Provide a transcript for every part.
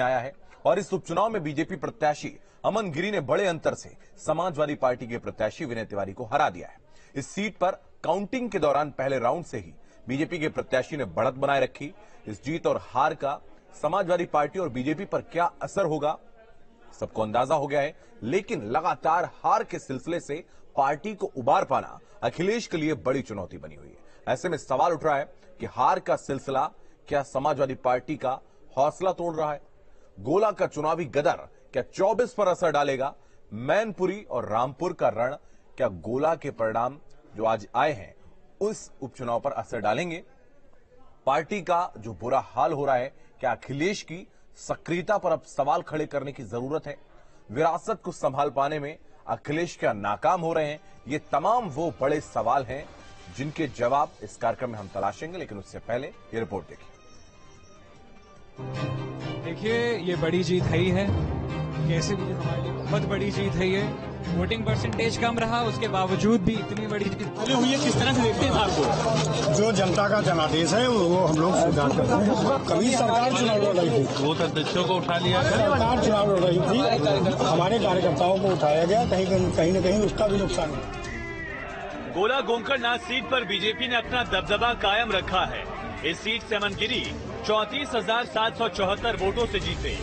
आया है और इस उपचुनाव में बीजेपी प्रत्याशी अमन गिरी ने बड़े अंतर से समाजवादी पार्टी के प्रत्याशी विनय तिवारी को हरा दिया है। इस सीट पर काउंटिंग के दौरान पहले राउंड से ही बीजेपी के प्रत्याशी ने बढ़त बनाए रखी। इस जीत और हार का समाजवादी पार्टी और बीजेपी पर क्या असर होगा, सबको अंदाजा हो गया है। लेकिन लगातार हार के सिलसिले से पार्टी को उबार पाना अखिलेश के लिए बड़ी चुनौती बनी हुई है। ऐसे में सवाल उठ रहा है कि हार का सिलसिला क्या समाजवादी पार्टी का हौसला तोड़ रहा है? गोला का चुनावी गदर क्या 24 पर असर डालेगा? मैनपुरी और रामपुर का रण क्या गोला के परिणाम जो आज आए हैं उस उपचुनाव पर असर डालेंगे? पार्टी का जो बुरा हाल हो रहा है, क्या अखिलेश की सक्रियता पर अब सवाल खड़े करने की जरूरत है? विरासत को संभाल पाने में अखिलेश क्या नाकाम हो रहे हैं? ये तमाम वो बड़े सवाल हैं जिनके जवाब इस कार्यक्रम में हम तलाशेंगे, लेकिन उससे पहले ये रिपोर्ट देखिए, ये बड़ी जीत है ही है। कैसे भी हमारे लिए बहुत बड़ी जीत है ये। वोटिंग परसेंटेज कम रहा, उसके बावजूद भी इतनी बड़ी जीत हुई है। किस तरह से देखते हैं आपको? जो जनता का जनादेश है वो हम लोग स्वीकार करते हैं। कभी सरकार चुनाव लड़ रही थी, वो अध्यक्षों को उठा लिया गया, सरकार चुनाव लड़ रही थी, हमारे कार्यकर्ताओं को उठाया गया, कहीं न कहीं उसका भी नुकसान है। गोला गोंकड़नाथ सीट पर बीजेपी ने अपना दबदबा कायम रखा है। इस सीट से अमन गिरी 34,774 वोटों से जीते।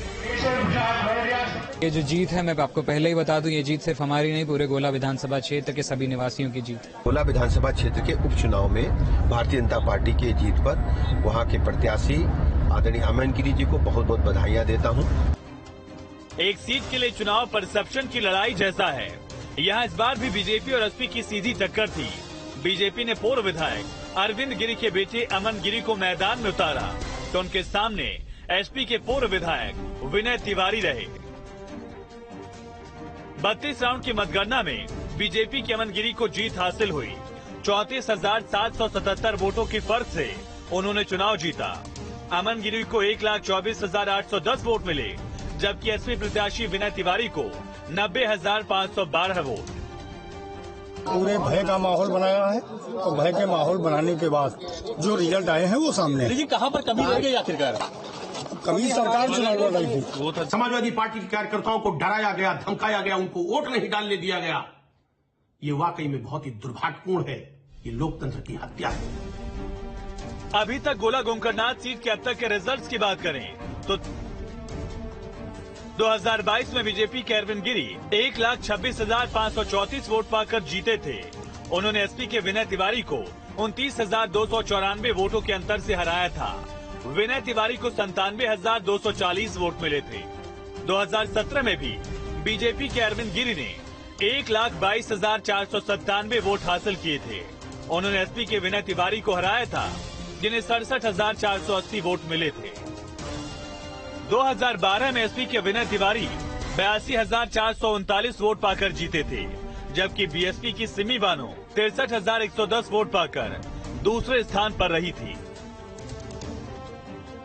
ये जो जीत है, मैं आपको पहले ही बता दूं, ये जीत सिर्फ हमारी नहीं, पूरे गोला विधानसभा क्षेत्र के सभी निवासियों की जीत। गोला विधानसभा क्षेत्र के उपचुनाव में भारतीय जनता पार्टी की जीत पर वहां के प्रत्याशी आदरणीय अमन गिरी जी को बहुत बहुत बधाइयां देता हूं। एक सीट के लिए चुनाव परसेप्शन की लड़ाई जैसा है। यहाँ इस बार भी बीजेपी और एसपी की सीधी टक्कर थी। बीजेपी ने पूर्व विधायक अरविंद गिरी के बेटे अमन गिरी को मैदान में उतारा तो उनके सामने एसपी के पूर्व विधायक विनय तिवारी रहे। 32 राउंड की मतगणना में बीजेपी के अमन गिरी को जीत हासिल हुई। 34,777 वोटों के फर्क से उन्होंने चुनाव जीता। अमन गिरी को 1,24,810 वोट मिले, जबकि एसपी प्रत्याशी विनय तिवारी को 90,512 वोट। पूरे भय का माहौल बनाया है और भय के माहौल बनाने के बाद जो रिजल्ट आए हैं वो सामने है। लेकिन कहाँ पर कमी रह गई आखिरकार? कभी सरकार चुनाव लड़ रही थी। वो समाजवादी पार्टी के कार्यकर्ताओं को डराया गया, धमकाया गया, उनको वोट नहीं डालने दिया गया। ये वाकई में बहुत ही दुर्भाग्यपूर्ण है। ये लोकतंत्र की हत्या है। अभी तक गोला गोंकड़नाथ सीट के अब तक के रिजल्ट्स की बात करें तो 2022 में बीजेपी के अरविंद गिरी 1,26,534 वोट पाकर जीते थे। उन्होंने एसपी के विनय तिवारी को 29,294 वोटों के अंतर से हराया था। विनय तिवारी को 97,240 वोट मिले थे। 2017 में भी बीजेपी के अरविंद गिरी ने 1,22,497 वोट हासिल किए थे। उन्होंने एसपी के विनय तिवारी को हराया था, जिन्हें 67,480 वोट मिले थे। 2012 में एसपी के विनय तिवारी 82,439 वोट पाकर जीते थे, जबकि बीएसपी की सिमी बानो 63,110 वोट पाकर दूसरे स्थान पर रही थी।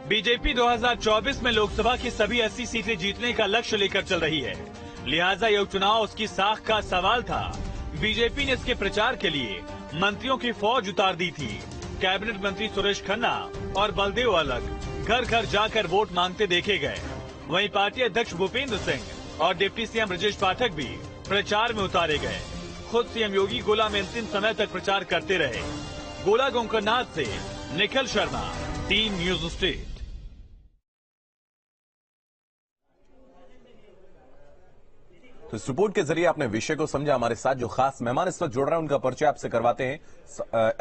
बीजेपी 2024 में लोकसभा की सभी 80 सीटें जीतने का लक्ष्य लेकर चल रही है, लिहाजा यह उपचुनाव उसकी साख का सवाल था। बीजेपी ने इसके प्रचार के लिए मंत्रियों की फौज उतार दी थी। कैबिनेट मंत्री सुरेश खन्ना और बलदेव अलग घर घर जाकर वोट मांगते देखे गए। वहीं पार्टी अध्यक्ष भूपेंद्र सिंह और डिप्टी सीएम ब्रजेश पाठक भी प्रचार में उतारे गए। खुद सीएम योगी गोला में अंतिम समय तक प्रचार करते रहे। गोला गोंकड़नाथ से Nikhil Sharma, team news state. तो इस रिपोर्ट के जरिए आपने विषय को समझा। हमारे साथ जो खास मेहमान इस वक्त जुड़ रहे हैं उनका परिचय आपसे करवाते हैं।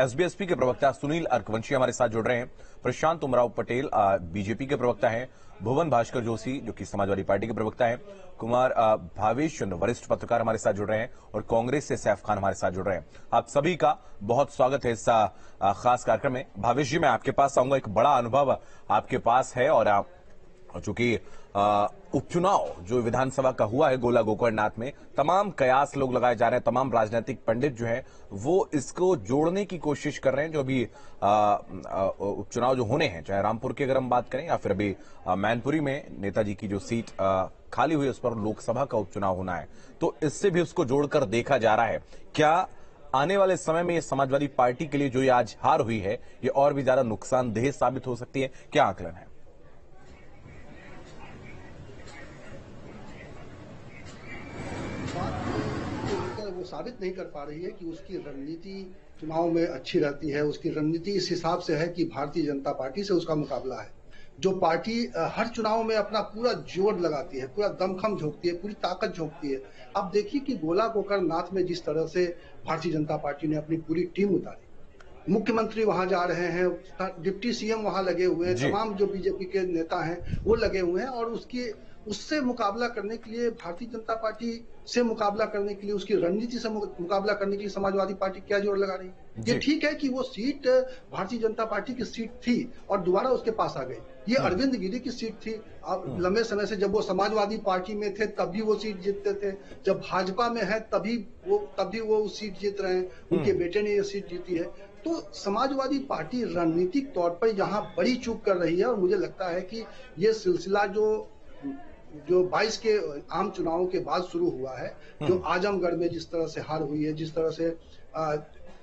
एसबीएसपी के प्रवक्ता सुनील अर्कवंशी हमारे साथ जुड़ रहे हैं। प्रशांत उमराव पटेल बीजेपी के प्रवक्ता हैं। भुवन भास्कर जोशी जो कि समाजवादी पार्टी के प्रवक्ता हैं। कुमार भावेश चंद्र वरिष्ठ पत्रकार हमारे साथ जुड़ रहे हैं और कांग्रेस से सैफ खान हमारे साथ जुड़ रहे हैं। आप सभी का बहुत स्वागत है इस खास कार्यक्रम में। भावेश जी, मैं आपके पास आऊंगा। एक बड़ा अनुभव आपके पास है और चूंकि उपचुनाव जो विधानसभा का हुआ है गोला गोकर्णनाथ में, तमाम कयास लोग लगाए जा रहे हैं, तमाम राजनीतिक पंडित जो हैं वो इसको जोड़ने की कोशिश कर रहे हैं। जो अभी उपचुनाव जो होने हैं, चाहे रामपुर की अगर हम बात करें या फिर अभी मैनपुरी में नेताजी की जो सीट खाली हुई है उस पर लोकसभा का उपचुनाव होना है, तो इससे भी उसको जोड़कर देखा जा रहा है। क्या आने वाले समय में ये समाजवादी पार्टी के लिए जो ये आज हार हुई है ये और भी ज्यादा नुकसानदेह साबित हो सकती है? क्या आकलन है? साबित नहीं कर पा रही है कि उसकी रणनीति चुनाव में अच्छी रहती है। उसकी रणनीति इस हिसाब से है कि भारतीय जनता पार्टी से उसका मुकाबला है। जो पार्टी हर चुनाव में अपना पूरा जोर लगाती है, पूरा दमखम झोंकती है, पूरी ताकत झोंकती है। अब देखिए कि गोला गोकर्णनाथ में जिस तरह से भारतीय जनता पार्टी ने अपनी पूरी टीम उतारी, मुख्यमंत्री वहां जा रहे हैं, डिप्टी सीएम वहां लगे हुए हैं, तमाम जो बीजेपी के नेता हैं वो लगे हुए हैं, और उससे मुकाबला करने के लिए, भारतीय जनता पार्टी से मुकाबला करने के लिए, उसकी रणनीति से मुकाबला करने के लिए समाजवादी पार्टी क्या जोर लगा रही है। ये ठीक है कि वो सीट भारतीय जनता पार्टी की सीट थी और दोबारा उसके पास आ गई। ये अरविंद गिरी की सीट थी। लंबे समय से जब वो समाजवादी पार्टी में थे तब भी वो सीट जीतते थे, जब भाजपा में है तभी वो सीट जीत रहे हैं। उनके बेटे ने ये सीट जीती है। तो समाजवादी पार्टी रणनीतिक तौर पर यहाँ बड़ी चूक कर रही है, और मुझे लगता है कि ये सिलसिला जो 22 के आम चुनावों के बाद शुरू हुआ है, जो आजमगढ़ में जिस तरह से हार हुई है, जिस तरह से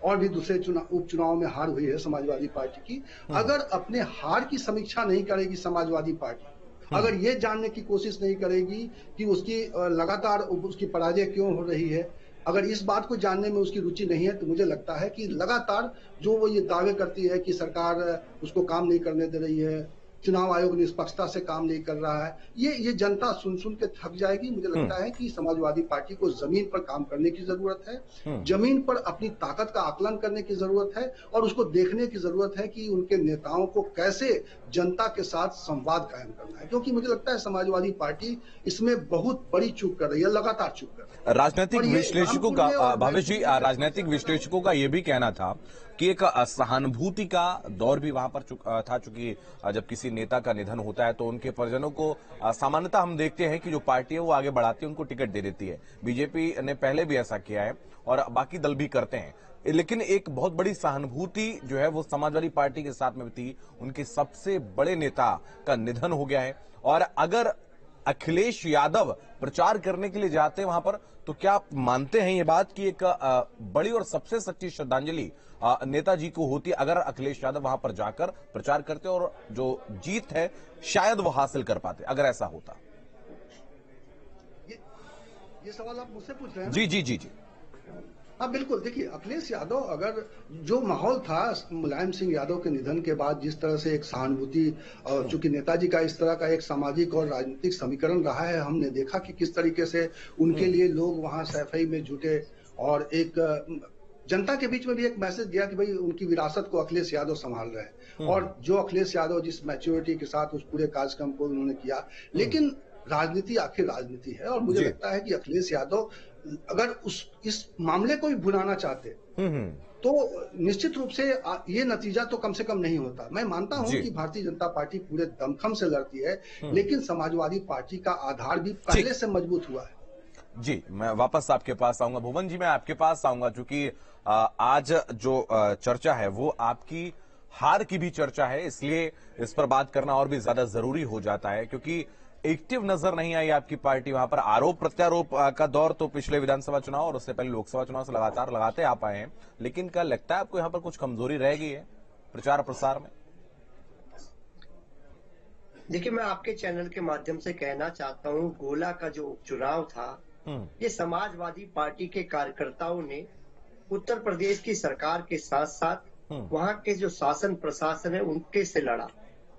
और भी दूसरे उपचुनाव में हार हुई है समाजवादी पार्टी की, अगर अपने हार की समीक्षा नहीं करेगी समाजवादी पार्टी, अगर ये जानने की कोशिश नहीं करेगी कि उसकी लगातार उसकी पराजय क्यों हो रही है, अगर इस बात को जानने में उसकी रुचि नहीं है, तो मुझे लगता है कि लगातार जो वो ये दावे करती है कि सरकार उसको काम नहीं करने दे रही है, चुनाव आयोग निष्पक्षता से काम नहीं कर रहा है, ये जनता सुन के थक जाएगी। मुझे लगता है कि समाजवादी पार्टी को जमीन पर काम करने की जरूरत है, जमीन पर अपनी ताकत का आकलन करने की जरूरत है, और उसको देखने की जरूरत है कि उनके नेताओं को कैसे जनता के साथ संवाद कायम करना है, क्योंकि मुझे लगता है समाजवादी पार्टी इसमें बहुत बड़ी चूक कर रही है, लगातार चूक कर रही है। राजनीतिक विश्लेषकों का, भावेश जी, राजनीतिक विश्लेषकों का यह भी कहना था कि एक सहानुभूति का दौर भी वहां पर था, चूंकि जब किसी नेता का निधन होता है तो उनके परिजनों को सामान्यतः हम देखते हैं कि जो पार्टी है वो आगे बढ़ाती है, उनको टिकट दे देती है। बीजेपी ने पहले भी ऐसा किया है और बाकी दल भी करते हैं, लेकिन एक बहुत बड़ी सहानुभूति जो है वो समाजवादी पार्टी के साथ में थी। उनके सबसे बड़े नेता का निधन हो गया है, और अगर अखिलेश यादव प्रचार करने के लिए जाते हैं वहां पर, तो क्या आप मानते हैं ये बात कि एक बड़ी और सबसे सच्ची श्रद्धांजलि नेताजी को होती अगर अखिलेश यादव वहां पर जाकर प्रचार करते और जो जीत है शायद वो हासिल कर पाते, अगर ऐसा होता? ये सवाल आप मुझसे पूछ रहे हैं? जी। हाँ बिल्कुल। देखिए, अखिलेश यादव, अगर जो माहौल था मुलायम सिंह यादव के निधन के बाद, जिस तरह से एक सहानुभूति, और चूंकि नेताजी का इस तरह का एक सामाजिक और राजनीतिक समीकरण रहा है, हमने देखा कि किस तरीके से उनके लिए लोग वहां सैफई में जुटे, और एक जनता के बीच में भी एक मैसेज दिया कि भाई उनकी विरासत को अखिलेश यादव संभाल रहे हैं, और जो अखिलेश यादव जिस मैच्योरिटी के साथ उस पूरे कार्यक्रम को उन्होंने किया। लेकिन राजनीति आखिर राजनीति है, और मुझे लगता है कि अखिलेश यादव अगर इस मामले को भी भुनाना चाहते तो निश्चित रूप से ये नतीजा तो कम से कम नहीं होता। मैं मानता हूं कि भारतीय जनता पार्टी पूरे दमखम से लड़ती है, लेकिन समाजवादी पार्टी का आधार भी पहले से मजबूत हुआ है। जी, मैं वापस आपके पास आऊंगा। भुवन जी, मैं आपके पास आऊंगा, क्योंकि आज जो चर्चा है वो आपकी हार की भी चर्चा है, इसलिए इस पर बात करना और भी ज्यादा जरूरी हो जाता है, क्योंकि एक्टिव नजर नहीं आई आपकी पार्टी। वहां पर आरोप प्रत्यारोप का दौर तो पिछले विधानसभा चुनाव और उससे पहले लोकसभा चुनाव से लगातार लगाते आ पाए हैं, लेकिन क्या लगता है आपको यहां पर कुछ कमजोरी रह गई है प्रचार प्रसार में? देखिए, मैं आपके चैनल के माध्यम से कहना चाहता हूं, गोला का जो उपचुनाव था, ये समाजवादी पार्टी के कार्यकर्ताओं ने उत्तर प्रदेश की सरकार के साथ साथ वहां के जो शासन प्रशासन है उनके से लड़ा।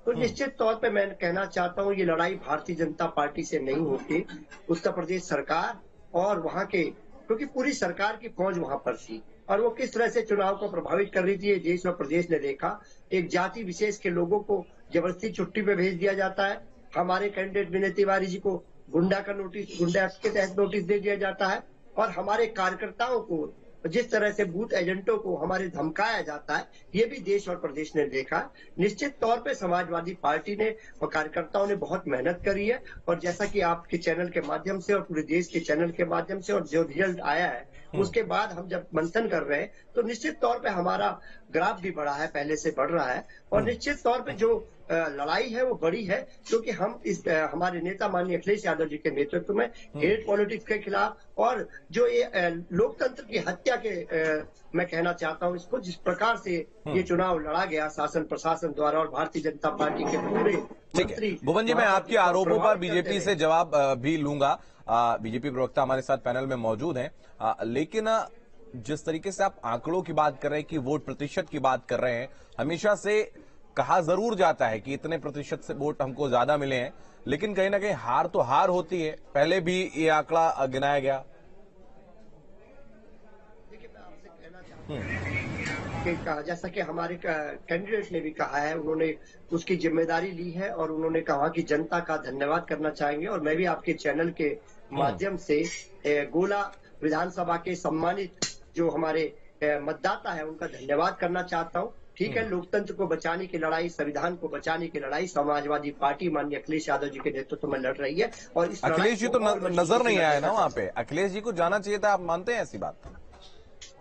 तो निश्चित तौर पे मैं कहना चाहता हूँ, ये लड़ाई भारतीय जनता पार्टी से नहीं होती, उत्तर प्रदेश सरकार और वहाँ के, क्योंकि पूरी सरकार की फौज वहां पर थी, और वो किस तरह से चुनाव को प्रभावित कर रही थी, ये देश और प्रदेश ने देखा। एक जाति विशेष के लोगों को जबरदस्ती छुट्टी पे भेज दिया जाता है। हमारे कैंडिडेट विनय तिवारी जी को गुंडा एक्ट के तहत नोटिस दे दिया जाता है, और हमारे कार्यकर्ताओं को जिस तरह से बूथ एजेंटों को हमारे धमकाया जाता है, ये भी देश और प्रदेश ने देखा। निश्चित तौर पे समाजवादी पार्टी ने और कार्यकर्ताओं ने बहुत मेहनत करी है, और जैसा कि आपके चैनल के माध्यम से और पूरे देश के चैनल के माध्यम से और जो रिजल्ट आया है उसके बाद हम जब मंथन कर रहे हैं, तो निश्चित तौर पे हमारा ग्राफ भी बढ़ा है, पहले से बढ़ रहा है, और निश्चित तौर पे जो लड़ाई है वो बड़ी है, क्योंकि हम इस हमारे नेता माननीय अखिलेश यादव जी के नेतृत्व में हेट पॉलिटिक्स के खिलाफ और जो ये लोकतंत्र की हत्या के मैं कहना चाहता हूं इसको, जिस प्रकार से ये चुनाव लड़ा गया शासन प्रशासन द्वारा और भारतीय जनता पार्टी के पूरे मंत्री। भुवन जी, मैं आपके आरोपों पर बीजेपी से जवाब भी लूंगा। बीजेपी प्रवक्ता हमारे साथ पैनल में मौजूद हैं, लेकिन जिस तरीके से आप आंकड़ों की बात कर रहे हैं कि वोट प्रतिशत की बात कर रहे हैं, हमेशा से कहा जरूर जाता है कि इतने प्रतिशत से वोट हमको ज्यादा मिले हैं, लेकिन कहीं ना कहीं हार तो हार होती है। पहले भी ये आंकड़ा गिनाया गया। देखिए, मैं आपसे कहना चाहता हूं कि जैसा कि हमारे कैंडिडेट ने भी कहा है, उन्होंने उसकी जिम्मेदारी ली है और उन्होंने कहा कि जनता का धन्यवाद करना चाहेंगे। और मैं भी आपके चैनल के माध्यम से गोला विधानसभा के सम्मानित जो हमारे मतदाता है उनका धन्यवाद करना चाहता हूं। ठीक है, लोकतंत्र को बचाने की लड़ाई, संविधान को बचाने की लड़ाई समाजवादी पार्टी माननीय अखिलेश यादव जी के नेतृत्व में लड़ रही है। और इस अखिलेश जी तो नजर नहीं आया ना वहाँ पे। अखिलेश जी को जाना चाहिए था, आप मानते हैं ऐसी बात?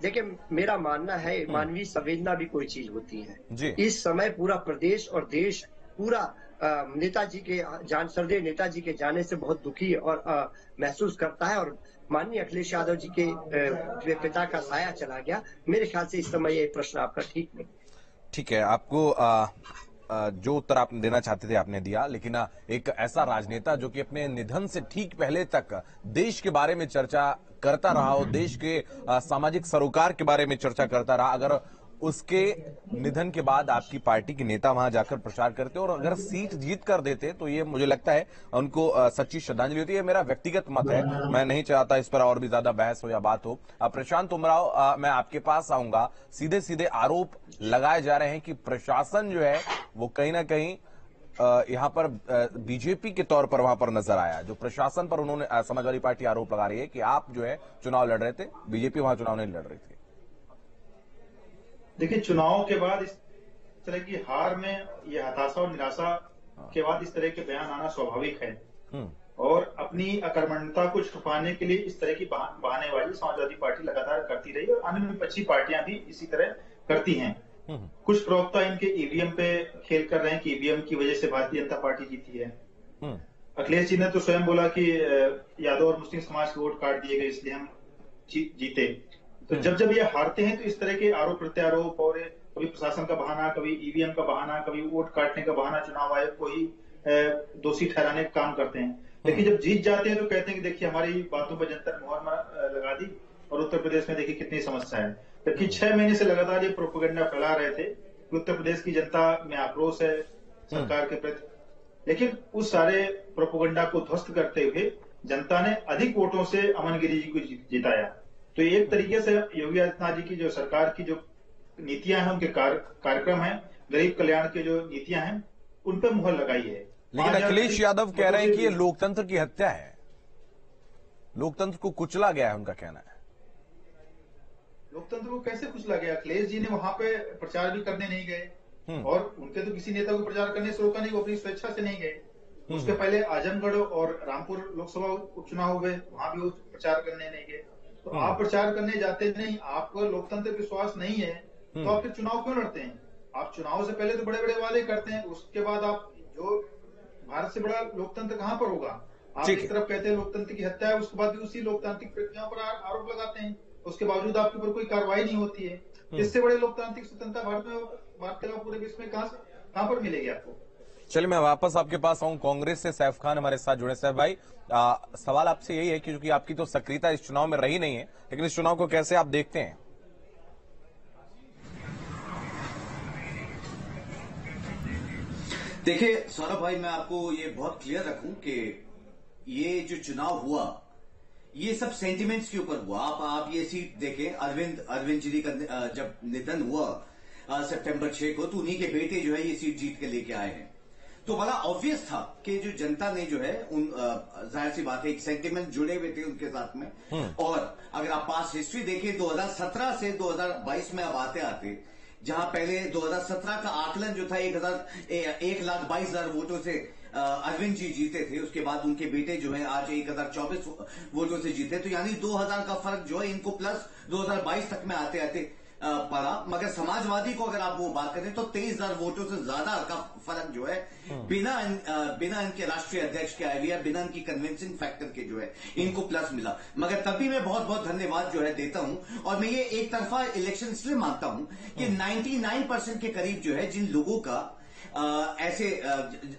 देखिए, मेरा मानना है मानवीय संवेदना भी कोई चीज होती है जी। इस समय पूरा प्रदेश और देश पूरा नेताजी के सरदेव नेताजी के जाने से बहुत दुखी और महसूस करता है। और माननीय अखिलेश यादव जी के पिता का साया चला गया। मेरे ख्याल से इस समय ये प्रश्न आपका ठीक नहीं। ठीक है, आपको जो उत्तर आपने देना चाहते थे आपने दिया, लेकिन एक ऐसा राजनेता जो कि अपने निधन से ठीक पहले तक देश के बारे में चर्चा करता रहा हो, देश के सामाजिक सरोकार के बारे में चर्चा करता रहा, अगर उसके निधन के बाद आपकी पार्टी के नेता वहां जाकर प्रचार करते और अगर सीट जीत कर देते तो ये मुझे लगता है उनको सच्ची श्रद्धांजलि होती है। मेरा व्यक्तिगत मत है, मैं नहीं चाहता इस पर और भी ज्यादा बहस हो या बात हो। प्रशांत उमराव, मैं आपके पास आऊंगा। सीधे सीधे आरोप लगाए जा रहे हैं कि प्रशासन जो है वो कहीं ना कहीं यहाँ पर बीजेपी के तौर पर वहां पर नजर आया। जो प्रशासन पर उन्होंने समाजवादी पार्टी आरोप लगा रही है कि आप जो है चुनाव लड़ रहे थे, बीजेपी वहां चुनाव नहीं लड़ रही थी। देखिए, चुनाव के बाद इस तरह की हार में ये हताशा और निराशा के बाद इस तरह के बयान आना स्वाभाविक है। और अपनी अकर्मण्यता को छुपाने के लिए इस तरह की बहानेबाजी समाजवादी पार्टी लगातार करती रही और अन्य विपक्षी पार्टियां भी इसी तरह करती हैं। कुछ प्रवक्ता इनके ईवीएम पे खेल कर रहे हैं कि ईवीएम की वजह से भारतीय जनता पार्टी जीती है। अखिलेश जी ने तो स्वयं बोला कि यादव और मुस्लिम समाज के वोट काट दिए गए इसलिए हम जीते। तो जब ये हारते हैं तो इस तरह के आरोप प्रत्यारोप और कभी प्रशासन का बहाना, कभी ईवीएम का बहाना, कभी वोट काटने का बहाना, चुनाव आयोग को ही दोषी ठहराने का काम करते हैं। लेकिन जब जीत जाते हैं तो कहते हैं कि देखिए हमारी बातों पर जनता ने मुहर लगा दी और उत्तर प्रदेश में देखिए कितनी समस्या है। जबकि 6 महीने से लगातार ये प्रोपेगेंडा फैला रहे थे कि उत्तर प्रदेश की जनता में आक्रोश है सरकार के प्रति, लेकिन उस सारे प्रोपेगेंडा को ध्वस्त करते हुए जनता ने अधिक वोटों से अमन गिरी जी को जिताया। तो एक तरीके से योगी आदित्यनाथ जी की जो सरकार की जो नीतियां हैं, उनके कार्यक्रम हैं, गरीब कल्याण के जो नीतियां हैं, उन पर मुहर लगाई है। लेकिन अखिलेश यादव कह रहे हैं कि ये लोकतंत्र की हत्या है, लोकतंत्र को कुचला गया है, उनका कहना है। लोकतंत्र को कैसे कुचला गया? अखिलेश जी ने वहां पे प्रचार भी करने नहीं गए और उनके तो किसी नेता को प्रचार करने से रोका नहीं, वो अपनी स्वेच्छा से नहीं गए। उसके पहले आजमगढ़ और रामपुर लोकसभा उपचुनाव हुए, वहां भी वो प्रचार करने नहीं गए। तो आप प्रचार करने जाते नहीं, आपको लोकतंत्र विश्वास नहीं है तो आप फिर चुनाव क्यों लड़ते हैं? आप चुनाव से पहले तो बड़े बड़े वादे करते हैं, उसके बाद आप जो भारत से बड़ा लोकतंत्र कहां पर होगा? आप इस तरफ कहते हैं लोकतंत्र की हत्या है, उसके बाद भी उसी लोकतांत्रिक प्रक्रियाओं पर आरोप लगाते हैं, उसके बावजूद आपके ऊपर कोई कार्रवाई नहीं होती है। इससे बड़े लोकतांत्रिक स्वतंत्रता भारत के पूरे विश्व में कहां पर मिलेगी आपको? चलिए, मैं वापस आपके पास आऊं। कांग्रेस से सैफ खान हमारे साथ जुड़े। सैफ भाई, सवाल आपसे यही है कि क्योंकि आपकी तो सक्रियता इस चुनाव में रही नहीं है, लेकिन इस चुनाव को कैसे आप देखते हैं? देखिए सौरभ भाई, मैं आपको ये बहुत क्लियर रखूं कि ये जो चुनाव हुआ ये सब सेंटिमेंट्स के ऊपर हुआ। आप ये सीट देखें, अरविंद जी का जब निधन हुआ सितंबर 6 को, तो उन्हीं के बेटे जो है ये सीट जीत के लेके आए हैं। तो बड़ा ऑब्वियस था कि जो जनता ने जो है उन जाहिर सी बात है एक सेंटिमेंट जुड़े हुए थे उनके साथ में। और अगर आप पास्ट हिस्ट्री देखें 2017 से 2022 में अब आते जहां पहले 2017 का आकलन जो था 1,22,000 वोटों से अरविंद जी जीते थे, उसके बाद उनके बेटे जो है आज 1,024 वोटों से जीते। तो यानी 2,000 का फर्क जो है इनको प्लस 2022 तक में आते पड़ा, मगर समाजवादी को अगर आप वो बात करें तो 23,000 वोटों से ज्यादा का फर्क जो है बिना इनके राष्ट्रीय अध्यक्ष के आइडिया, बिना इनकी कन्विंसिंग फैक्टर के जो है इनको प्लस मिला। मगर तब भी मैं बहुत बहुत धन्यवाद जो है देता हूं। और मैं ये एक तरफा इलेक्शन इसलिए मानता हूं कि 99% के करीब जो है जिन लोगों का ऐसे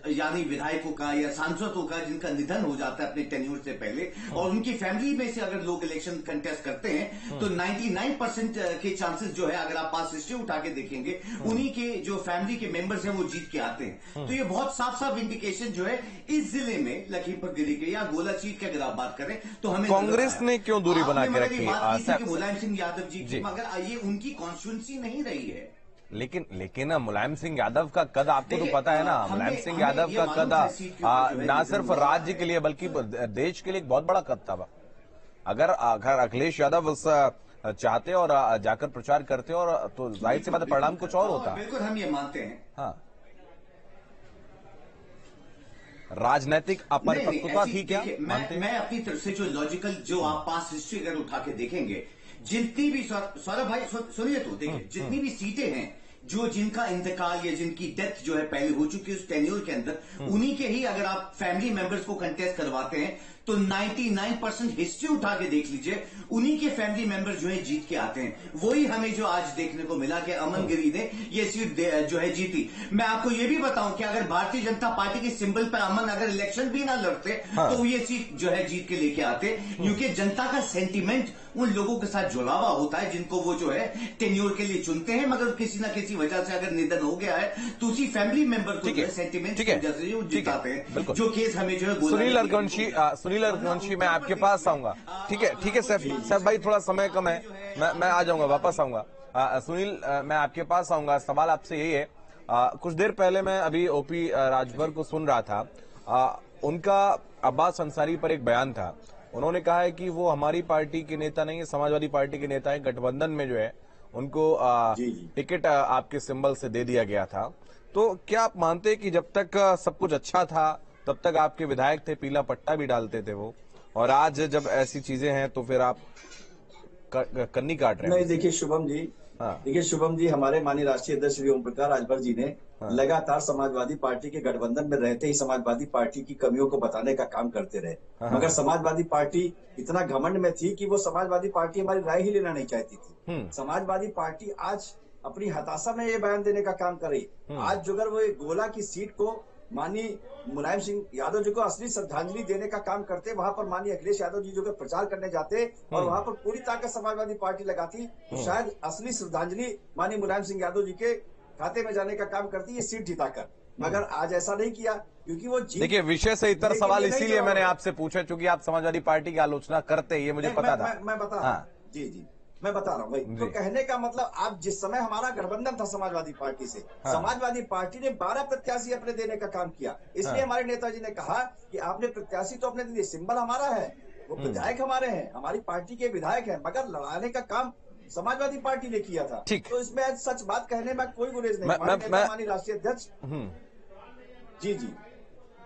यानी विधायकों का या सांसदों का जिनका निधन हो जाता है अपने टेन्योर से पहले, और उनकी फैमिली में से अगर लोग इलेक्शन कंटेस्ट करते हैं तो 99% के चांसेस जो है, अगर आप पास हिस्ट्री उठा के देखेंगे, उन्हीं के जो फैमिली के मेंबर्स हैं वो जीत के आते हैं। तो ये बहुत साफ साफ इंडिकेशन जो है इस जिले में लखीमपुर खीरी के या गोला सीट की अगर आप बात करें तो हमें कांग्रेस ने क्यों दूरी बना के रखी है? मुलायम सिंह यादव जी, मगर ये उनकी कॉन्स्टिट्यूंसी नहीं रही है। लेकिन मुलायम सिंह यादव का कद आपको तो पता है ना। मुलायम सिंह यादव का कद ना सिर्फ राज्य के लिए बल्कि देश के लिए एक बहुत बड़ा कद था। अगर अखिलेश यादव उस चाहते और जाकर प्रचार करते और तो जाहिर सी बात है परिणाम कुछ और होता। बिल्कुल हम ये मानते हैं। हाँ, राजनीतिक अपरिपक्वता थी क्या? मैं अपनी तरफ से जो लॉजिकल जो आप पास हिस्ट्री अगर उठा के देखेंगे, जितनी भी सौरभ भाई सुनिए तो देखिए, जितनी भी सीटें हैं जो जिनका इंतकाल या जिनकी डेथ जो है पहले हो चुकी है उस टेन्योर के अंदर, उन्हीं के ही अगर आप फैमिली मेंबर्स को कंटेस्ट करवाते हैं तो 99% हिस्ट्री उठा के देख लीजिए, उन्हीं के फैमिली मेंबर जो है जीत के आते हैं। वही हमें जो आज देखने को मिला कि अमन गिरी ने ये सीट जो है जीती। मैं आपको ये भी बताऊं कि अगर भारतीय जनता पार्टी के सिंबल पर अमन अगर इलेक्शन भी ना लड़ते तो ये सीट जो है जीत के लेके आते, क्योंकि जनता का सेंटीमेंट उन लोगों के साथ जुड़ा हुआ होता है जिनको वो जो है टेन्योर के लिए चुनते हैं, मगर किसी न किसी वजह से अगर निधन हो गया है तो उसी फैमिली मेंबर को जो है सेंटीमेंट की वजह से वो जिताते हैं। जो केस हमें जो है सुनील रघुवंशी मैं आपके पास आऊंगा। ठीक है सैफ भाई, थोड़ा समय कम है, मैं आ जाऊंगा, वापस आऊंगा। सुनील, मैं आपके पास आऊंगा। सवाल आपसे यही है, कुछ देर पहले मैं अभी ओपी राजभर को सुन रहा था, उनका अब्बास अंसारी पर एक बयान था। उन्होंने कहा है कि वो हमारी पार्टी के नेता नहीं है, समाजवादी पार्टी के नेता है, गठबंधन में जो है उनको टिकट आपके सिंबल से दे दिया गया था। तो क्या आप मानते हैं कि जब तक सब कुछ अच्छा था तब तक आपके विधायक थे, पीला पट्टा भी डालते थे वो, और आज जब ऐसी चीजें हैं तो फिर आप कन्नी काट रहे हैं? नहीं, देखिए शुभम जी, हमारे माननीय राष्ट्रीय अध्यक्ष श्री ओम प्रकाश राजभर जी ने लगातार समाजवादी पार्टी के गठबंधन में रहते ही समाजवादी पार्टी की कमियों को बताने का काम करते रहे, मगर समाजवादी पार्टी इतना घमंड में थी कि वो समाजवादी पार्टी हमारी राय ही लेना नहीं चाहती थी। समाजवादी पार्टी आज अपनी हताशा में ये बयान देने का काम कर रही। आज जो अगर वो गोला की सीट को माननीय मुलायम सिंह यादव जी को असली श्रद्धांजलि देने का काम करते, वहां पर माननीय अखिलेश यादव जी जो प्रचार करने जाते और वहां पर पूरी ताकत समाजवादी पार्टी लगाती, तो शायद असली श्रद्धांजलि माननीय मुलायम सिंह यादव जी के खाते में जाने का काम करती ये सीट जिताकर। मगर आज ऐसा नहीं किया, क्योंकि वो देखिए विषय से इतर सवाल इसीलिए मैंने आपसे पूछा क्योंकि आप समाजवादी पार्टी की आलोचना करते, ये मुझे पता था। मैं बता जी मैं बता रहा हूँ भाई। तो कहने का मतलब, आप जिस समय हमारा गठबंधन था समाजवादी पार्टी से, समाजवादी पार्टी ने 12 प्रत्याशी अपने देने का काम किया। इसलिए हमारे नेताजी ने कहा कि आपने प्रत्याशी तो अपने दिए, सिंबल हमारा है, वो विधायक हमारे हैं, हमारी पार्टी के विधायक हैं, मगर लड़ाने का काम समाजवादी पार्टी ने किया था। तो इसमें आज सच बात कहने में कोई गुरेज नहीं। माननीय राष्ट्रीय अध्यक्ष जी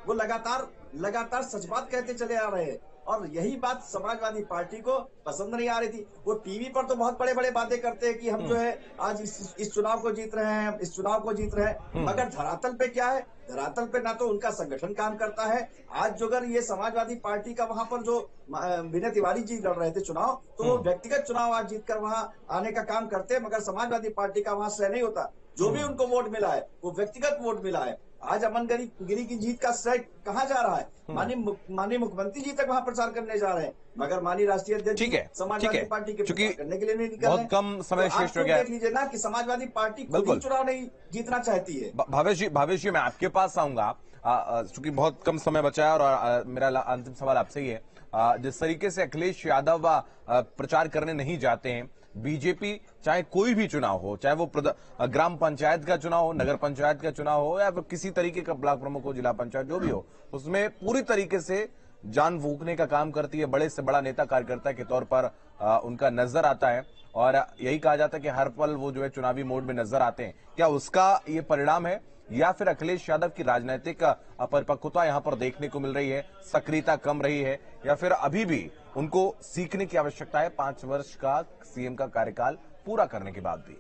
वो लगातार सच बात कहते चले आ रहे हैं, और यही बात समाजवादी पार्टी को पसंद नहीं आ रही थी। वो टीवी पर तो बहुत बड़े बड़े बातें करते हैं कि हम जो है आज इस चुनाव को जीत रहे हैं, इस चुनाव को जीत रहे हैं, मगर धरातल पे क्या है? धरातल पे ना तो उनका संगठन काम करता है। आज जो अगर ये समाजवादी पार्टी का वहां पर जो विनय तिवारी जी लड़ रहे थे चुनाव, तो वो व्यक्तिगत चुनाव आज जीतकर वहां आने का काम करते हैं, मगर समाजवादी पार्टी का वहां श्रेय नहीं होता। जो भी उनको वोट मिला है वो व्यक्तिगत वोट मिला है। आज अमन गिरी की जीत का श्रेय कहाँ जा रहा है? माननीय मुख्यमंत्री जी तक वहाँ प्रचार करने जा रहे हैं, मगर माननीय राष्ट्रीय अध्यक्ष समाजवादी पार्टी के प्रचार करने के लिए नहीं निकल रहे। बहुत कम समय शेष हो गया। देख लीजिए ना कि समाजवादी पार्टी कोई चुनाव नहीं जीतना चाहती है। भावेश जी मैं आपके पास आऊंगा, चूंकि बहुत कम समय बचा है और मेरा अंतिम सवाल आपसे ही है। जिस तरीके से अखिलेश यादव प्रचार करने नहीं जाते हैं, बीजेपी चाहे कोई भी चुनाव हो, चाहे वो ग्राम पंचायत का चुनाव हो, नगर पंचायत का चुनाव हो, या फिर किसी तरीके का ब्लॉक प्रमुख हो, जिला पंचायत जो भी हो, उसमें पूरी तरीके से जान फूंकने का काम करती है। बड़े से बड़ा नेता कार्यकर्ता के तौर पर उनका नजर आता है, और यही कहा जाता है कि हर पल वो जो है चुनावी मोड में नजर आते हैं। क्या उसका ये परिणाम है, या फिर अखिलेश यादव की राजनीतिक अपरिपक्वता यहां पर देखने को मिल रही है, सक्रियता कम रही है, या फिर अभी भी उनको सीखने की आवश्यकता है? 5 वर्ष का सीएम का कार्यकाल पूरा करने के बाद भी।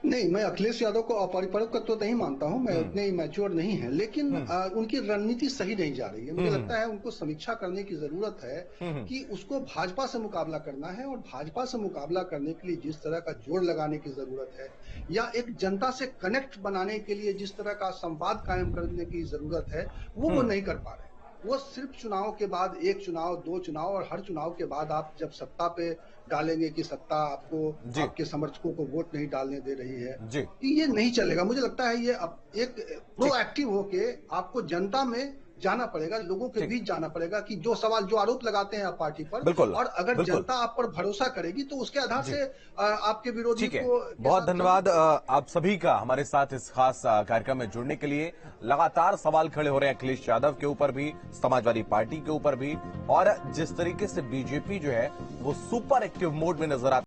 नहीं, मैं अखिलेश यादव को अपरिपक्व तो नहीं मानता हूं, मैं उतने मैच्योर नहीं है, लेकिन उनकी रणनीति सही नहीं जा रही है। मुझे लगता है उनको समीक्षा करने की जरूरत है कि उसको भाजपा से मुकाबला करना है, और भाजपा से मुकाबला करने के लिए जिस तरह का जोड़ लगाने की जरूरत है या एक जनता से कनेक्ट बनाने के लिए जिस तरह का संवाद कायम करने की जरूरत है, वो नहीं कर पा रहे। वो सिर्फ चुनाव के बाद एक चुनाव, दो चुनाव, और हर चुनाव के बाद आप जब सत्ता पे डालेंगे कि सत्ता आपको, आपके समर्थकों को वोट नहीं डालने दे रही है, कि ये नहीं चलेगा। मुझे लगता है ये एक प्रोएक्टिव होके आपको जनता में जाना पड़ेगा, लोगों के बीच जाना पड़ेगा कि जो सवाल, जो आरोप लगाते हैं आप पार्टी पर, और अगर जनता आप पर भरोसा करेगी तो उसके आधार से आपके विरोधी को। बहुत धन्यवाद आप सभी का हमारे साथ इस खास कार्यक्रम में जुड़ने के लिए। लगातार सवाल खड़े हो रहे हैं अखिलेश यादव के ऊपर भी, समाजवादी पार्टी के ऊपर भी, और जिस तरीके से बीजेपी जो है वो सुपर एक्टिव मोड में नजर आती है।